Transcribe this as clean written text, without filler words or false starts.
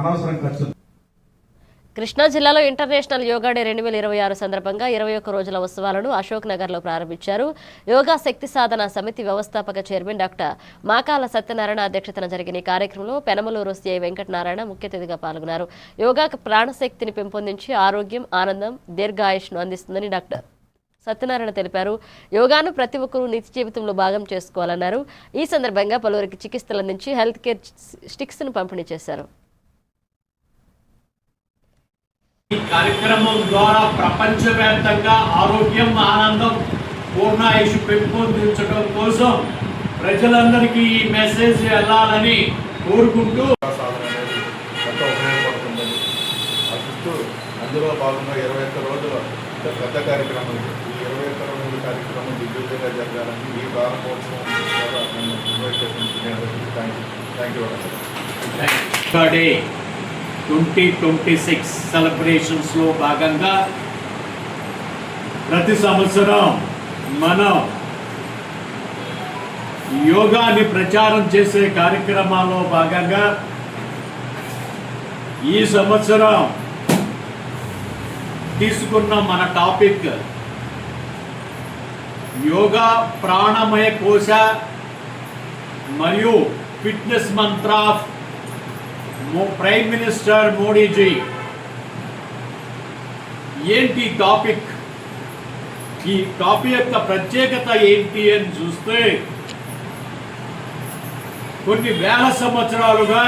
అనవసరం ఖర్చు. కృష్ణా జిల్లాలో ఇంటర్నేషనల్ యోగా డే 2026 సందర్భంగా 21 రోజుల ఉత్సవాలను అశోక్ నగర్లో ప్రారంభించారు. యోగా శక్తి సాధన సమితి వ్యవస్థాపక చైర్మన్ డాక్టర్ మాకాల సత్యనారాయణ అధ్యక్షతన జరిగిన ఈ కార్యక్రమంలో పెనమలూరు సిఐ వెంకటనారాయణ ముఖ్య అతిథిగా పాల్గొన్నారు. యోగా ప్రాణశక్తిని పెంపొందించి ఆరోగ్యం, ఆనందం, దీర్ఘాయుష్ను అందిస్తుందని డాక్టర్ సత్యనారాయణ తెలిపారు. యోగాను ప్రతి ఒక్కరూ నిత్య జీవితంలో భాగం చేసుకోవాలన్నారు. ఈ సందర్భంగా పలువురికి చికిత్సలు అందించి హెల్త్ కేర్ స్టిక్స్ను పంపిణీ చేశారు. ఈ కార్యక్రమం ద్వారా ప్రపంచవ్యాప్తంగా ఆరోగ్యం, ఆనందం, పూర్ణాయుష్ పెంపొందించడం కోసం ప్రజలందరికీ ఈ మెసేజ్ వెళ్ళాలని కోరుకుంటూ ఎంతో ఉపయోగపడుతుందని ఆశిస్తూ అందులో భాగంగా 21 రోజుల పెద్ద కార్యక్రమం. ఈ 21 రోజుల కార్యక్రమం దిగ్విజయంగా జరగాలని ఈ ప్రారంభోత్సవం ద్వారా నేను ఇన్వైట్ చేసినందుకు థ్యాంక్ యూ. 2026 సెలబ్రేషన్స్లో భాగంగా ప్రతి సంవత్సరం మనం యోగాని ప్రచారం చేసే కార్యక్రమాల్లో భాగంగా ఈ సంవత్సరం తీసుకున్న మన టాపిక్ యోగా ప్రాణమయ కోశ మరియు fitness Mantra of prime minister Modiji. ఏంటి టాపిక్? ఈ టాపిక్ యొక్క ప్రత్యేకత ఏంటి అని చూస్తే కొన్ని వేల సంవత్సరాలుగా